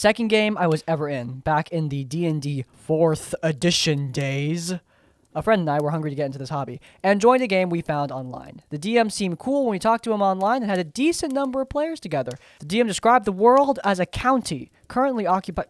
second game I was ever in, back in the D&D 4th edition days. A friend and I were hungry to get into this hobby, and joined a game we found online. The DM seemed cool when we talked to him online and had a decent number of players together. The DM described the world as a county, currently occupied...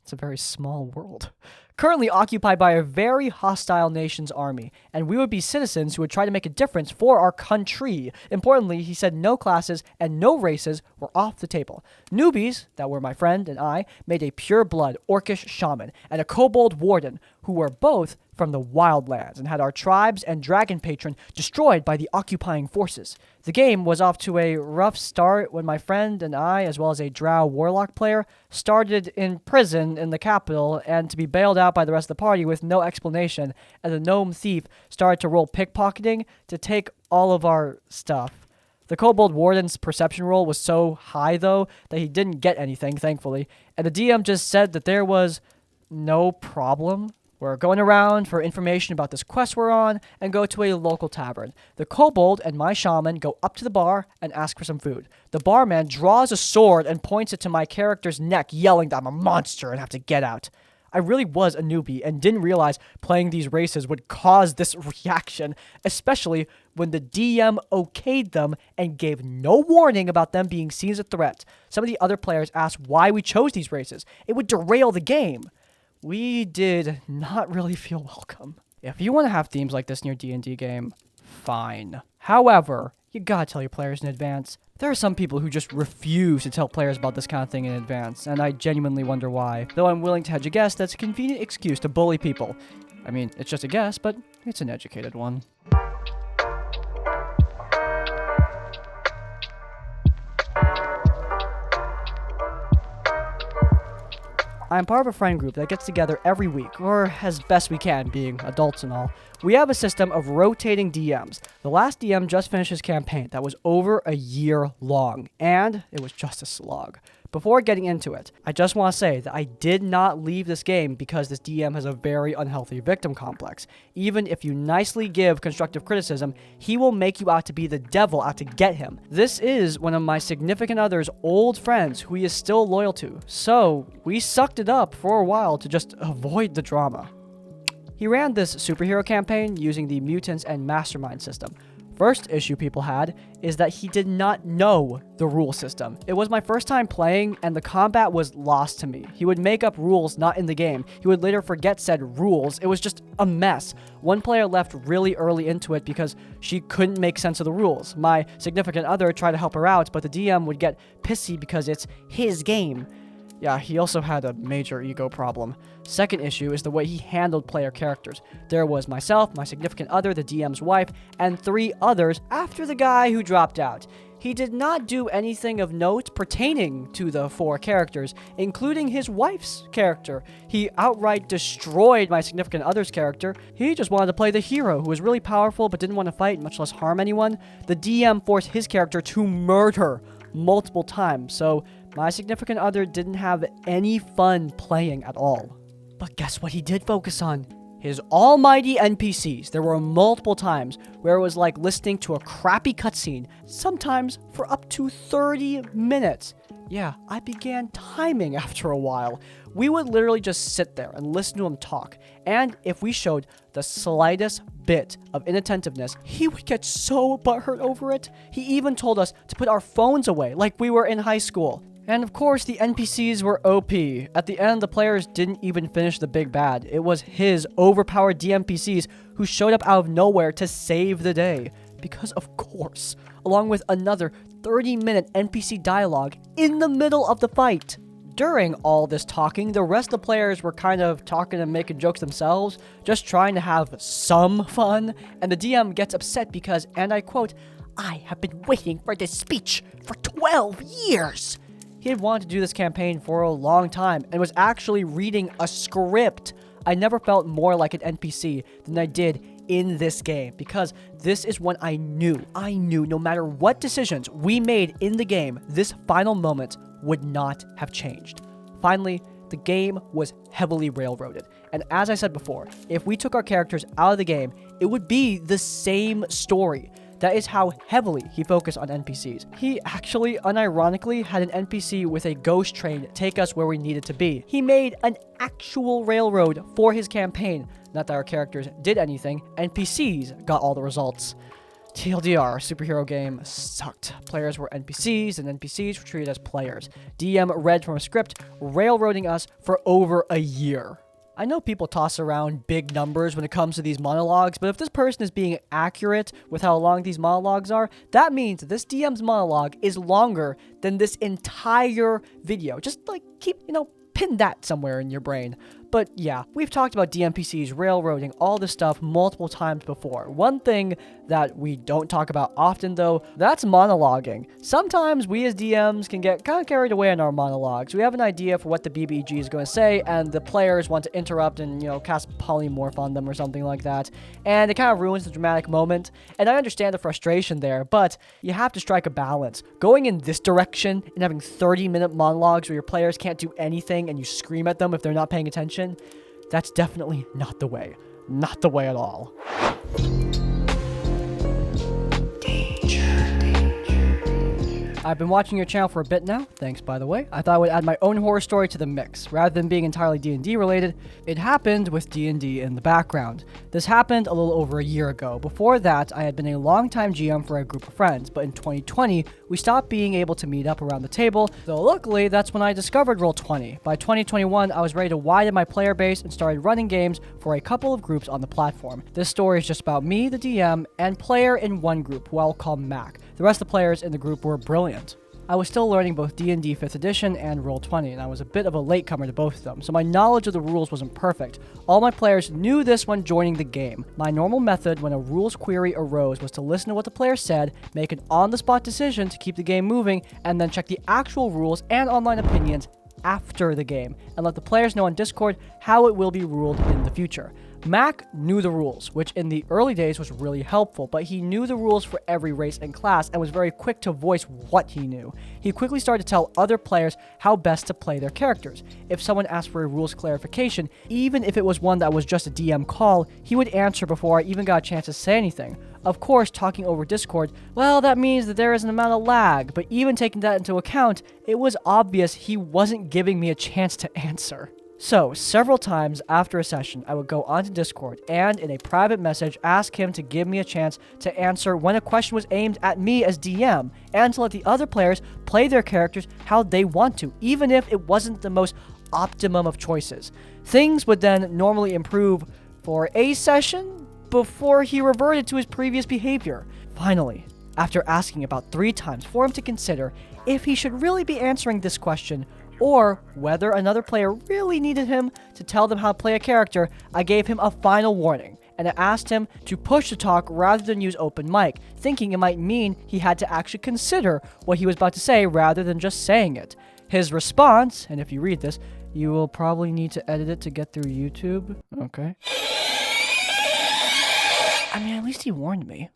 It's a very small world. Currently occupied by a very hostile nation's army, and we would be citizens who would try to make a difference for our country. Importantly, he said no classes and no races were off the table. Newbies, that were my friend and I, made a pure-blood orcish shaman and a kobold warden, who were both from the wildlands and had our tribes and dragon patron destroyed by the occupying forces. The game was off to a rough start when my friend and I, as well as a drow warlock player, started in prison in the capital and to be bailed out by the rest of the party with no explanation, and the gnome thief started to roll pickpocketing to take all of our stuff. The kobold warden's perception roll was so high, though, that he didn't get anything, thankfully, and the DM just said that there was no problem. We're going around for information about this quest we're on and go to a local tavern. The kobold and my shaman go up to the bar and ask for some food. The barman draws a sword and points it to my character's neck, yelling that I'm a monster and have to get out. I really was a newbie and didn't realize playing these races would cause this reaction, especially when the DM okayed them and gave no warning about them being seen as a threat. Some of the other players asked why we chose these races. It would derail the game. We did not really feel welcome. If you want to have themes like this in your D&D game, fine. However, you gotta tell your players in advance. There are some people who just refuse to tell players about this kind of thing in advance, and I genuinely wonder why. Though I'm willing to hedge a guess, that's a convenient excuse to bully people. I mean, it's just a guess, but it's an educated one. I'm part of a friend group that gets together every week, or as best we can, being adults and all. We have a system of rotating DMs. The last DM just finished his campaign that was over a year long, and it was just a slog. Before getting into it, I just want to say that I did not leave this game because this DM has a very unhealthy victim complex. Even if you nicely give constructive criticism, he will make you out to be the devil out to get him. This is one of my significant other's old friends who he is still loyal to, so we sucked it up for a while to just avoid the drama. He ran this superhero campaign using the mutants and mastermind system. First issue people had is that he did not know the rule system. It was my first time playing, and the combat was lost to me. He would make up rules not in the game. He would later forget said rules. It was just a mess. One player left really early into it because she couldn't make sense of the rules. My significant other tried to help her out, but the DM would get pissy because it's his game. Yeah, he also had a major ego problem. Second issue is the way he handled player characters. There was myself, my significant other, the DM's wife, and 3 others after the guy who dropped out. He did not do anything of note pertaining to the 4 characters, including his wife's character. He outright destroyed my significant other's character. He just wanted to play the hero, who was really powerful but didn't want to fight, much less harm anyone. The DM forced his character to murder multiple times, so my significant other didn't have any fun playing at all. But guess what he did focus on? His almighty NPCs. There were multiple times where it was like listening to a crappy cutscene, sometimes for up to 30 minutes. Yeah, I began timing after a while. We would literally just sit there and listen to him talk, and if we showed the slightest bit of inattentiveness, he would get so butthurt over it. He even told us to put our phones away like we were in high school. And of course, the NPCs were OP. At the end, the players didn't even finish the big bad. It was his overpowered DMPCs who showed up out of nowhere to save the day. Because of course, along with another 30-minute NPC dialogue in the middle of the fight. During all this talking, the rest of the players were kind of talking and making jokes themselves, just trying to have some fun, and the DM gets upset because, and I quote, "I have been waiting for this speech for 12 years. He had wanted to do this campaign for a long time and was actually reading a script. I never felt more like an NPC than I did in this game, because this is when I knew no matter what decisions we made in the game, this final moment would not have changed. Finally, the game was heavily railroaded, and as I said before, if we took our characters out of the game, it would be the same story. That is how heavily he focused on NPCs. He actually, unironically, had an NPC with a ghost train take us where we needed to be. He made an actual railroad for his campaign. Not that our characters did anything, NPCs got all the results. TLDR, superhero game sucked. Players were NPCs, and NPCs were treated as players. DM read from a script, railroading us for over a year. I know people toss around big numbers when it comes to these monologues, but if this person is being accurate with how long these monologues are, that means this DM's monologue is longer than this entire video. Just like keep, pin that somewhere in your brain. But yeah, we've talked about DMPCs, railroading, all this stuff multiple times before. One thing that we don't talk about often though, that's monologuing. Sometimes we as DMs can get kind of carried away in our monologues. We have an idea for what the BBG is going to say, and the players want to interrupt and, cast polymorph on them or something like that. And it kind of ruins the dramatic moment. And I understand the frustration there, but you have to strike a balance. Going in this direction and having 30-minute monologues where your players can't do anything and you scream at them if they're not paying attention, that's definitely not the way. Not the way at all. I've been watching your channel for a bit now, thanks by the way. I thought I would add my own horror story to the mix. Rather than being entirely D&D related, it happened with D&D in the background. This happened a little over a year ago. Before that, I had been a longtime GM for a group of friends, but in 2020, we stopped being able to meet up around the table, though luckily, that's when I discovered Roll20. By 2021, I was ready to widen my player base and started running games for a couple of groups on the platform. This story is just about me, the DM, and player in one group, who I'll call Mac. The rest of the players in the group were brilliant. I was still learning both D&D 5th edition and Roll20, and I was a bit of a latecomer to both of them, so my knowledge of the rules wasn't perfect. All my players knew this when joining the game. My normal method when a rules query arose was to listen to what the player said, make an on-the-spot decision to keep the game moving, and then check the actual rules and online opinions after the game, and let the players know on Discord how it will be ruled in the future. Mac knew the rules, which in the early days was really helpful, but he knew the rules for every race and class and was very quick to voice what he knew. He quickly started to tell other players how best to play their characters. If someone asked for a rules clarification, even if it was one that was just a DM call, he would answer before I even got a chance to say anything. Of course, talking over Discord, well, that means that there is an amount of lag, but even taking that into account, it was obvious he wasn't giving me a chance to answer. So, several times after a session, I would go onto Discord and, in a private message, ask him to give me a chance to answer when a question was aimed at me as DM, and to let the other players play their characters how they want to, even if it wasn't the most optimum of choices. Things would then normally improve for a session before he reverted to his previous behavior. Finally, after asking about 3 times for him to consider if he should really be answering this question, or whether another player really needed him to tell them how to play a character, I gave him a final warning, and I asked him to push the talk rather than use open mic, thinking it might mean he had to actually consider what he was about to say rather than just saying it. His response, and if you read this, you will probably need to edit it to get through YouTube. Okay. I mean, at least he warned me.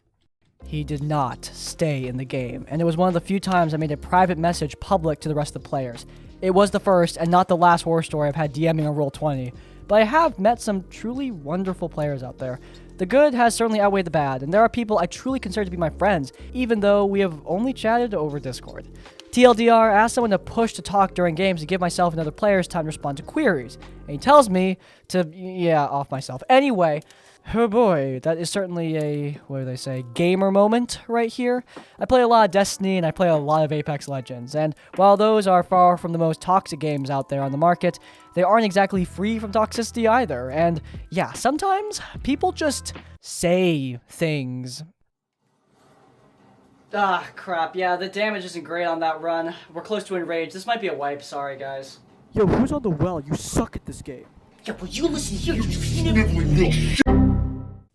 He did not stay in the game, and it was one of the few times I made a private message public to the rest of the players. It was the first and not the last horror story I've had DMing on Roll20, but I have met some truly wonderful players out there. The good has certainly outweighed the bad, and there are people I truly consider to be my friends, even though we have only chatted over Discord. TLDR, asked someone to push to talk during games to give myself and other players time to respond to queries, and he tells me to, off myself. Anyway, oh boy, that is certainly a, what do they say, gamer moment right here. I play a lot of Destiny and I play a lot of Apex Legends, and while those are far from the most toxic games out there on the market, they aren't exactly free from toxicity either, and yeah, sometimes people just say things. Ah, crap, yeah, the damage isn't great on that run. We're close to enrage. This might be a wipe, sorry guys. Yo, who's on the well? You suck at this game. Yeah, but you listen here, you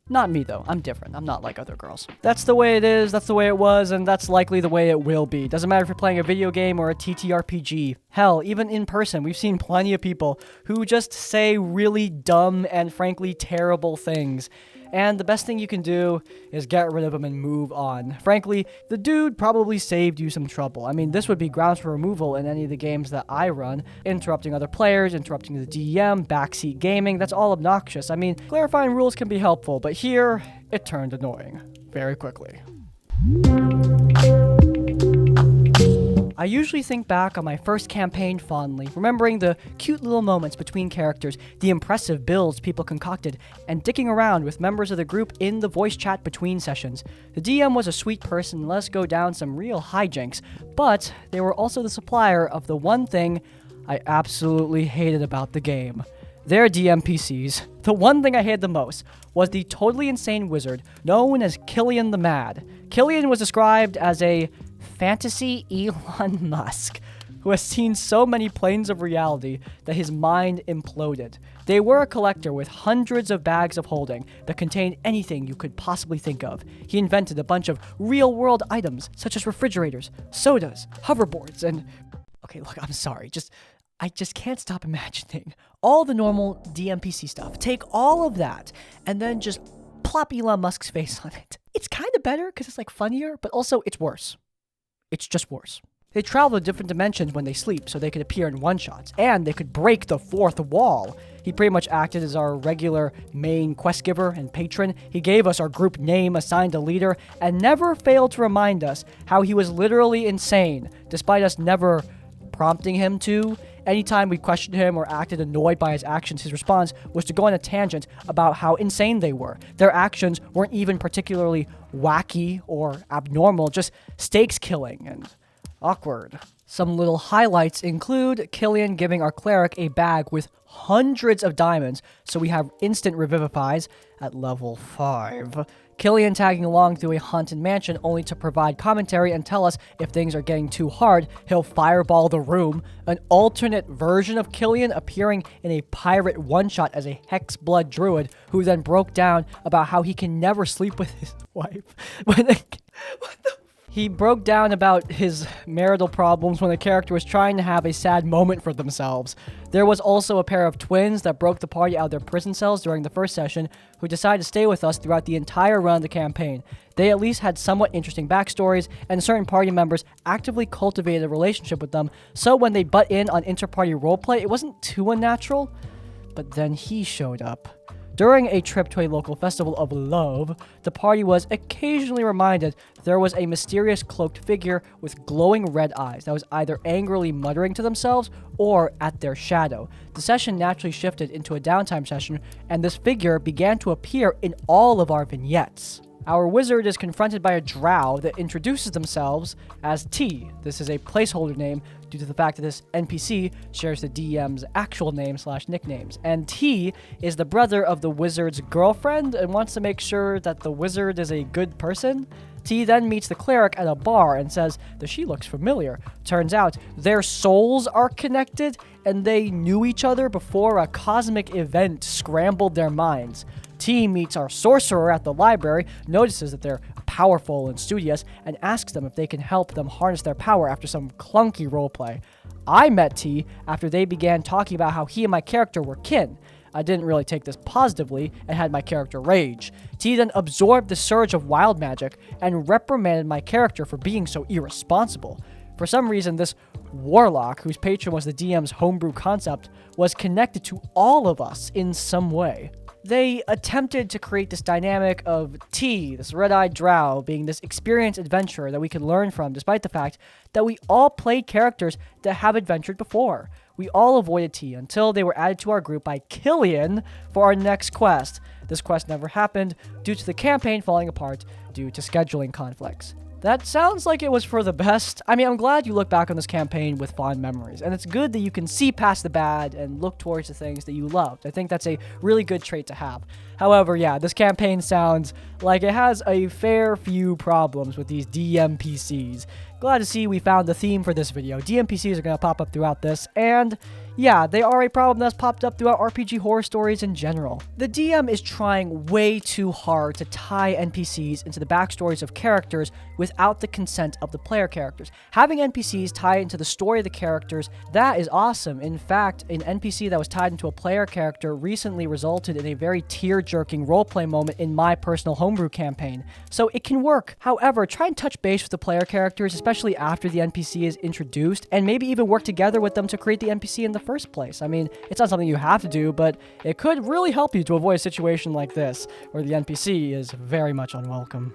Not me, though. I'm different. I'm not like other girls. That's the way it is, that's the way it was, and that's likely the way it will be. Doesn't matter if you're playing a video game or a TTRPG. Hell, even in person, we've seen plenty of people who just say really dumb and frankly terrible things. And the best thing you can do is get rid of them and move on. Frankly, the dude probably saved you some trouble. I mean, this would be grounds for removal in any of the games that I run. Interrupting other players, interrupting the DM, backseat gaming, that's all obnoxious. I mean, clarifying rules can be helpful, but here, it turned annoying very quickly. I usually think back on my first campaign fondly, remembering the cute little moments between characters, the impressive builds people concocted, and dicking around with members of the group in the voice chat between sessions. The DM was a sweet person and let us go down some real hijinks, but they were also the supplier of the one thing I absolutely hated about the game. Their DMPCs. The one thing I hated the most was the totally insane wizard known as Killian the Mad. Killian was described as a fantasy Elon Musk, who has seen so many planes of reality that his mind imploded. They were a collector with hundreds of bags of holding that contained anything you could possibly think of. He invented a bunch of real-world items, such as refrigerators, sodas, hoverboards, and... Okay, look, I'm sorry, I just can't stop imagining all the normal DMPC stuff. Take all of that, and then just plop Elon Musk's face on it. It's kind of better, because it's, like, funnier, but also it's worse. It's just worse. They travel to different dimensions when they sleep, so they could appear in one-shots, and they could break the fourth wall. He pretty much acted as our regular main quest giver and patron. He gave us our group name, assigned a leader, and never failed to remind us how he was literally insane, despite us never prompting him to. Anytime we questioned him or acted annoyed by his actions, his response was to go on a tangent about how insane they were. Their actions weren't even particularly wacky or abnormal, just stakes killing and awkward. Some little highlights include Killian giving our cleric a bag with hundreds of diamonds, so we have instant revivifies at level 5. Killian tagging along through a haunted mansion only to provide commentary and tell us if things are getting too hard, he'll fireball the room. An alternate version of Killian appearing in a pirate one-shot as a Hexblood druid who then broke down about how he can never sleep with his wife. He broke down about his marital problems when the character was trying to have a sad moment for themselves. There was also a pair of twins that broke the party out of their prison cells during the first session, who decided to stay with us throughout the entire run of the campaign. They at least had somewhat interesting backstories, and certain party members actively cultivated a relationship with them, so when they butt in on inter-party roleplay, it wasn't too unnatural. But then he showed up. During a trip to a local festival of love, the party was occasionally reminded there was a mysterious cloaked figure with glowing red eyes that was either angrily muttering to themselves or at their shadow. The session naturally shifted into a downtime session, and this figure began to appear in all of our vignettes. Our wizard is confronted by a drow that introduces themselves as T. This is a placeholder name due to the fact that this NPC shares the DM's actual name/nicknames. And T is the brother of the wizard's girlfriend and wants to make sure that the wizard is a good person. T then meets the cleric at a bar and says that she looks familiar. Turns out their souls are connected and they knew each other before a cosmic event scrambled their minds. T meets our sorcerer at the library, notices that they're powerful and studious, and asks them if they can help them harness their power after some clunky roleplay. I met T after they began talking about how he and my character were kin. I didn't really take this positively and had my character rage. T then absorbed the surge of wild magic and reprimanded my character for being so irresponsible. For some reason, this warlock, whose patron was the DM's homebrew concept, was connected to all of us in some way. They attempted to create this dynamic of T, this red-eyed drow, being this experienced adventurer that we could learn from, despite the fact that we all played characters that have adventured before. We all avoided T until they were added to our group by Killian for our next quest. This quest never happened due to the campaign falling apart due to scheduling conflicts. That sounds like it was for the best. I mean, I'm glad you look back on this campaign with fond memories, and it's good that you can see past the bad and look towards the things that you loved. I think that's a really good trait to have. However, yeah, this campaign sounds like it has a fair few problems with these DMPCs. Glad to see we found the theme for this video. DMPCs are going to pop up throughout this, and yeah, they are a problem that's popped up throughout RPG horror stories in general. The DM is trying way too hard to tie NPCs into the backstories of characters without the consent of the player characters. Having NPCs tie into the story of the characters, that is awesome. In fact, an NPC that was tied into a player character recently resulted in a very tear-jerking roleplay moment in my personal homebrew campaign, so it can work. However, try and touch base with the player characters, especially after the NPC is introduced, and maybe even work together with them to create the NPC in the first place. I mean, it's not something you have to do, but it could really help you to avoid a situation like this, where the NPC is very much unwelcome.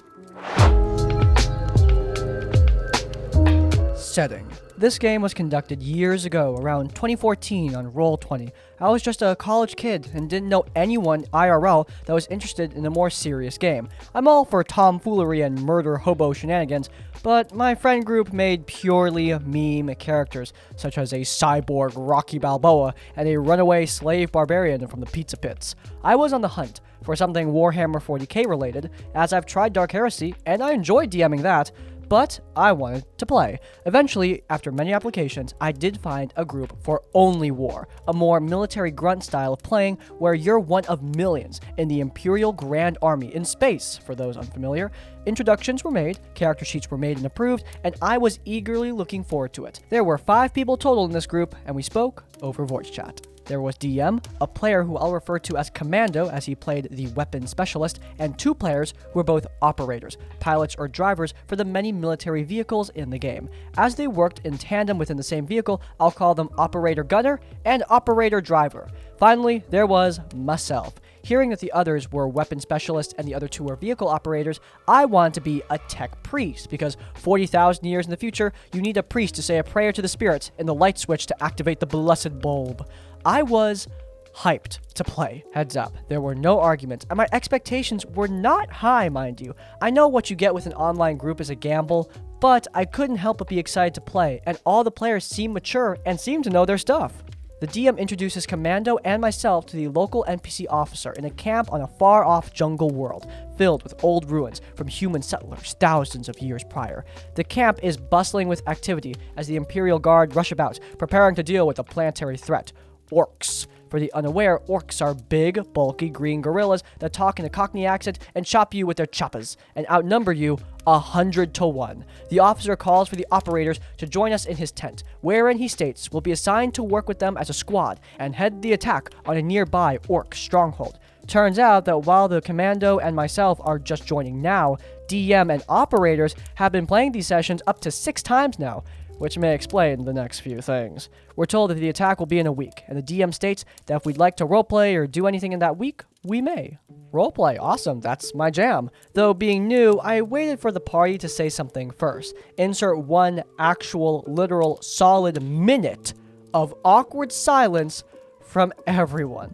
Setting. This game was conducted years ago, around 2014 on Roll20. I was just a college kid and didn't know anyone IRL that was interested in a more serious game. I'm all for tomfoolery and murder hobo shenanigans, but my friend group made purely meme characters, such as a cyborg Rocky Balboa and a runaway slave barbarian from the Pizza Pits. I was on the hunt for something Warhammer 40k related, as I've tried Dark Heresy, and I enjoyed DMing that, but I wanted to play. Eventually, after many applications, I did find a group for Only War, a more military grunt style of playing where you're one of millions in the Imperial Grand Army in space, for those unfamiliar. Introductions were made, character sheets were made and approved, and I was eagerly looking forward to it. There were 5 people total in this group, and we spoke over voice chat. There was DM, a player who I'll refer to as Commando as he played the weapon specialist, and 2 players who were both operators, pilots or drivers for the many military vehicles in the game. As they worked in tandem within the same vehicle, I'll call them Operator Gunner and Operator Driver. Finally, there was myself. Hearing that the others were weapon specialists and the other 2 were vehicle operators, I wanted to be a tech priest, because 40,000 years in the future, you need a priest to say a prayer to the spirits and the light switch to activate the blessed bulb. I was hyped to play. Heads up, there were no arguments, and my expectations were not high, mind you. I know what you get with an online group is a gamble, but I couldn't help but be excited to play, and all the players seemed mature and seemed to know their stuff. The DM introduces Commando and myself to the local NPC officer in a camp on a far-off jungle world, filled with old ruins from human settlers thousands of years prior. The camp is bustling with activity as the Imperial Guard rush about, preparing to deal with a planetary threat. Orcs. For the unaware, orcs are big, bulky green gorillas that talk in a Cockney accent and chop you with their choppas, and outnumber you 100 to 1. The officer calls for the operators to join us in his tent, wherein he states we'll be assigned to work with them as a squad and head the attack on a nearby orc stronghold. Turns out that while the Commando and myself are just joining now, DM and operators have been playing these sessions up to 6 times now, which may explain the next few things. We're told that the attack will be in a week, and the DM states that if we'd like to roleplay or do anything in that week, we may. Roleplay, awesome, that's my jam. Though being new, I waited for the party to say something first. Insert one actual, literal, solid minute of awkward silence from everyone.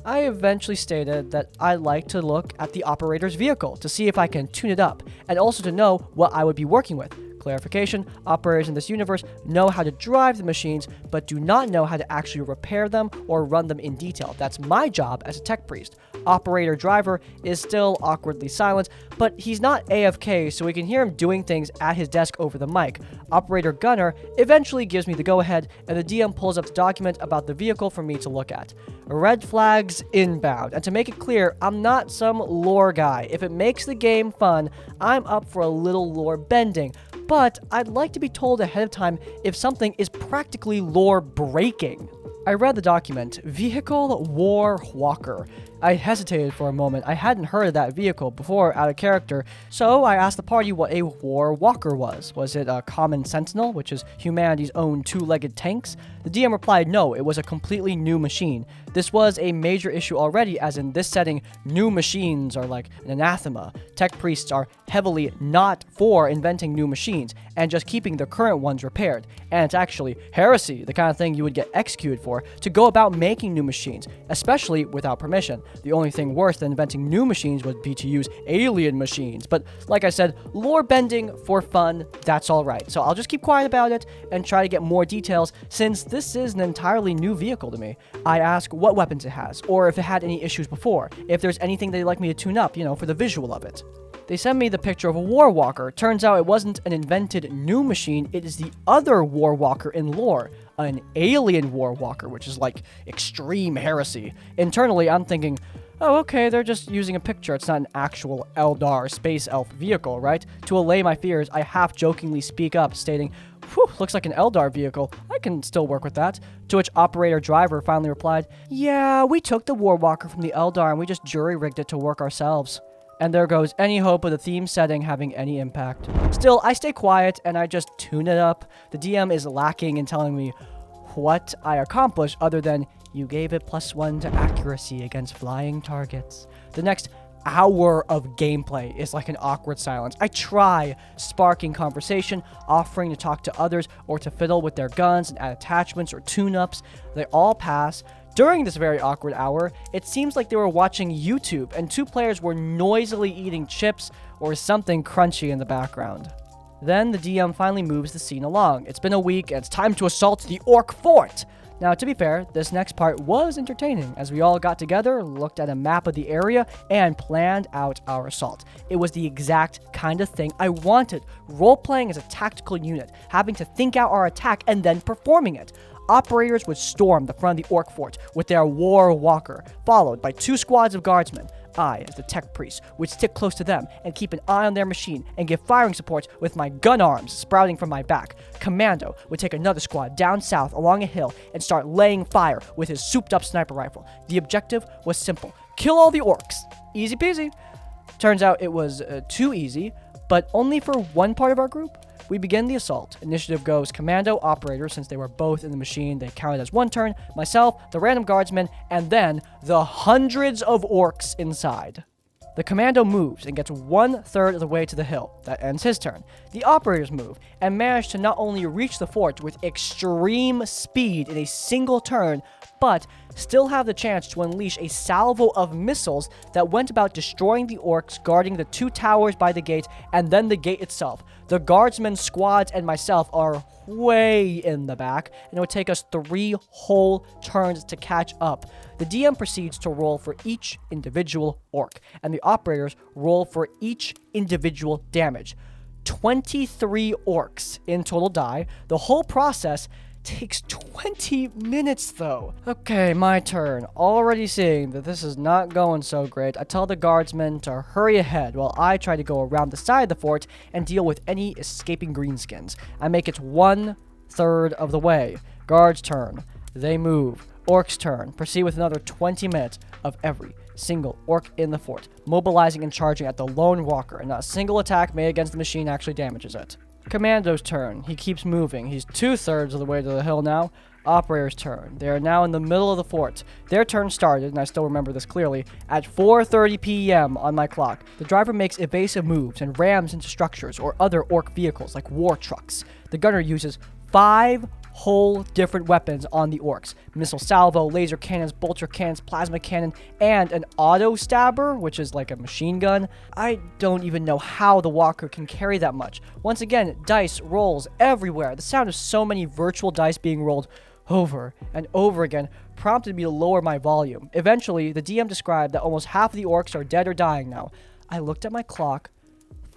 I eventually stated that I'd like to look at the operator's vehicle to see if I can tune it up, and also to know what I would be working with. Clarification, operators in this universe know how to drive the machines, but do not know how to actually repair them or run them in detail. That's my job as a tech priest. Operator driver is still awkwardly silent, but he's not AFK, so we can hear him doing things at his desk over the mic. Operator gunner eventually gives me the go-ahead, and the DM pulls up the document about the vehicle for me to look at. Red flags inbound, and to make it clear, I'm not some lore guy. If it makes the game fun, I'm up for a little lore bending, but I'd like to be told ahead of time if something is practically lore breaking. I read the document, Vehicle War Walker. I hesitated for a moment. I hadn't heard of that vehicle before out of character, so I asked the party what a War Walker was. Was it a common sentinel, which is humanity's own 2-legged tanks? The DM replied no, it was a completely new machine. This was a major issue already, as in this setting, new machines are like an anathema. Tech priests are heavily not for inventing new machines, and just keeping the current ones repaired. And it's actually heresy, the kind of thing you would get executed for, to go about making new machines, especially without permission. The only thing worse than inventing new machines would be to use alien machines. But like I said, lore bending for fun, that's alright. So I'll just keep quiet about it and try to get more details, since this is an entirely new vehicle to me. I ask what weapons it has, or if it had any issues before, if there's anything they'd like me to tune up, for the visual of it. They send me the picture of a War Walker. Turns out it wasn't an invented new machine, it is the other War Walker in lore. An alien War Walker, which is like extreme heresy. Internally, I'm thinking, oh, okay, they're just using a picture. It's not an actual Eldar space elf vehicle, right? To allay my fears, I half-jokingly speak up, stating, whew, looks like an Eldar vehicle. I can still work with that. To which operator driver finally replied, yeah, we took the War Walker from the Eldar and we just jury-rigged it to work ourselves. And there goes any hope of the theme setting having any impact. Still, I stay quiet and I just tune it up. The DM is lacking in telling me what I accomplished other than you gave it +1 to accuracy against flying targets. The next hour of gameplay is like an awkward silence. I try sparking conversation, offering to talk to others or to fiddle with their guns and add attachments or tune-ups. They all pass. During this very awkward hour, it seems like they were watching YouTube and 2 players were noisily eating chips or something crunchy in the background. Then the DM finally moves the scene along. It's been a week and it's time to assault the orc fort. Now, to be fair, this next part was entertaining as we all got together, looked at a map of the area, and planned out our assault. It was the exact kind of thing I wanted. Role-playing as a tactical unit, having to think out our attack and then performing it. Operators would storm the front of the orc fort with their war walker, followed by 2 squads of guardsmen. I, as the tech priest, would stick close to them and keep an eye on their machine and give firing support with my gun arms sprouting from my back. Commando would take another squad down south along a hill and start laying fire with his souped-up sniper rifle. The objective was simple: kill all the orcs. Easy peasy. Turns out it was too easy, but only for one part of our group. We begin the assault. Initiative goes Commando, Operator, since they were both in the machine. They counted as 1 turn, myself, the random guardsman, and then the hundreds of orcs inside. The Commando moves and gets 1/3 of the way to the hill. That ends his turn. The Operators move and manage to not only reach the fort with extreme speed in a single turn, but still have the chance to unleash a salvo of missiles that went about destroying the orcs guarding the 2 towers by the gate and then the gate itself. The guardsmen squads and myself are way in the back, and it would take us 3 whole turns to catch up. The DM proceeds to roll for each individual orc, and the operators roll for each individual damage. 23 orcs in total die. The whole process takes 20 minutes though. Okay, my turn. Already seeing that this is not going so great, I tell the guardsmen to hurry ahead while I try to go around the side of the fort and deal with any escaping greenskins. I make it 1/3 of the way. Guards turn. They move. Orcs turn. Proceed with another 20 minutes of every single orc in the fort, mobilizing and charging at the lone walker, and not a single attack made against the machine actually damages it. Commando's turn. He keeps moving. He's 2/3 of the way to the hill now. Operator's turn. They are now in the middle of the fort. Their turn started, and I still remember this clearly, at 4:30 p.m. on my clock. The driver makes evasive moves and rams into structures or other orc vehicles like war trucks. The gunner uses 5 whole different weapons on the orcs: missile salvo, laser cannons, bolter cannons, plasma cannon, and an auto stabber, which is like a machine gun. I don't even know how the walker can carry that much. Once again, dice rolls everywhere. The sound of so many virtual dice being rolled over and over again prompted me to lower my volume. Eventually, the DM described that almost half of the orcs are dead or dying now. I looked at my clock.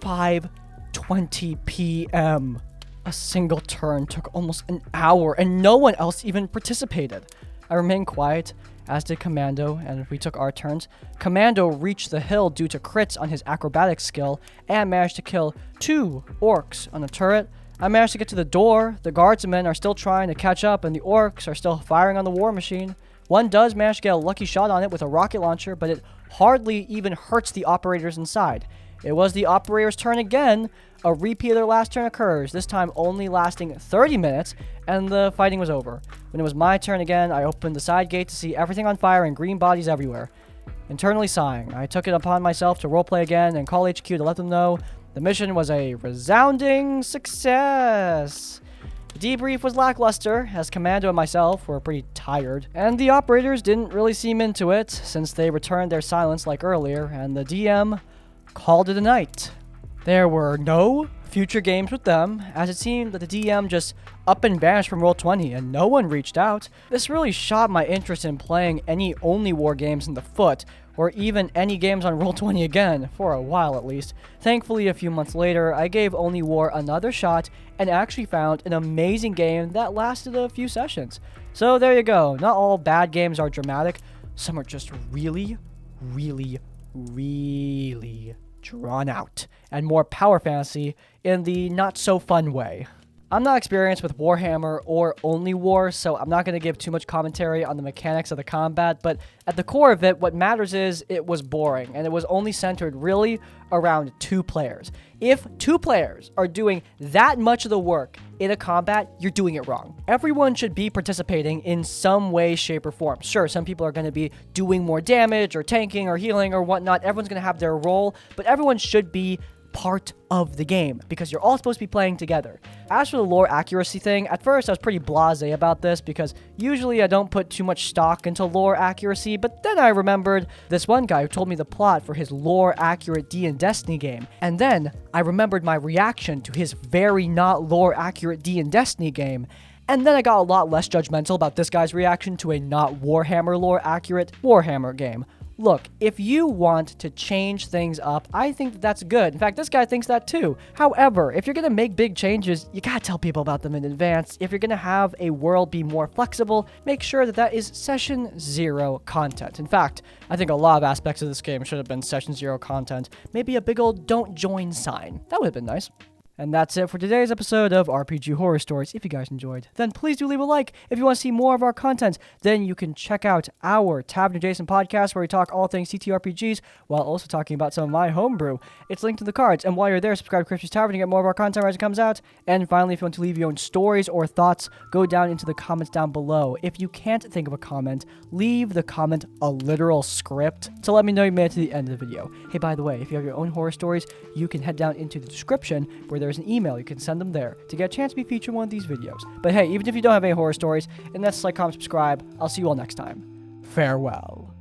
5:20 p.m. A single turn took almost an hour, and no one else even participated. I remained quiet, as did Commando, and we took our turns. Commando reached the hill due to crits on his acrobatics skill, and managed to kill 2 orcs on a turret. I managed to get to the door. The guardsmen are still trying to catch up, and the orcs are still firing on the war machine. One does manage to get a lucky shot on it with a rocket launcher, but it hardly even hurts the operators inside. It was the operator's turn again. A repeat of their last turn occurs, this time only lasting 30 minutes, and the fighting was over. When it was my turn again, I opened the side gate to see everything on fire and green bodies everywhere. Internally sighing, I took it upon myself to roleplay again and call HQ to let them know the mission was a resounding success. The debrief was lackluster, as Commando and myself were pretty tired, and the operators didn't really seem into it, since they returned their silence like earlier, and the DM called it a night. There were no future games with them, as it seemed that the DM just up and vanished from Roll20 and no one reached out. This really shot my interest in playing any Only War games in the foot, or even any games on Roll20 again, for a while at least. Thankfully, a few months later, I gave Only War another shot and actually found an amazing game that lasted a few sessions. So there you go. Not all bad games are dramatic. Some are just really, really, really drawn out and more power fantasy in the not so fun way. I'm not experienced with Warhammer or Only War, so I'm not going to give too much commentary on the mechanics of the combat, but at the core of it, what matters is it was boring, and it was only centered really around 2 players. If 2 players are doing that much of the work in a combat, you're doing it wrong. Everyone should be participating in some way, shape, or form. Sure, some people are going to be doing more damage or tanking or healing or whatnot. Everyone's going to have their role, but everyone should be part of the game because you're all supposed to be playing together. As for the lore accuracy thing, at first I was pretty blasé about this because usually I don't put too much stock into lore accuracy, but then I remembered this one guy who told me the plot for his lore accurate D&Destiny game, and then I remembered my reaction to his very not lore accurate D&Destiny game. And then I got a lot less judgmental about this guy's reaction to a not Warhammer lore accurate Warhammer game. Look, if you want to change things up, I think that's good. In fact, this guy thinks that too. However, if you're going to make big changes, you gotta tell people about them in advance. If you're going to have a world be more flexible, make sure that that is Session 0 content. In fact, I think a lot of aspects of this game should have been Session 0 content. Maybe a big old don't join sign. That would have been nice. And that's it for today's episode of RPG Horror Stories. If you guys enjoyed, then please do leave a like. If you want to see more of our content, then you can check out our Tavern Adjacent podcast where we talk all things TTRPGs while also talking about some of my homebrew. It's linked in the cards. And while you're there, subscribe to Crispy's Tavern to get more of our content as it comes out. And finally, if you want to leave your own stories or thoughts, go down into the comments down below. If you can't think of a comment, leave the comment a literal script to let me know you made it to the end of the video. Hey, by the way, if you have your own horror stories, you can head down into the description where there's an email. You can send them there to get a chance to be featured in one of these videos. But hey, even if you don't have any horror stories, and that's like, comment, subscribe. I'll see you all next time. Farewell.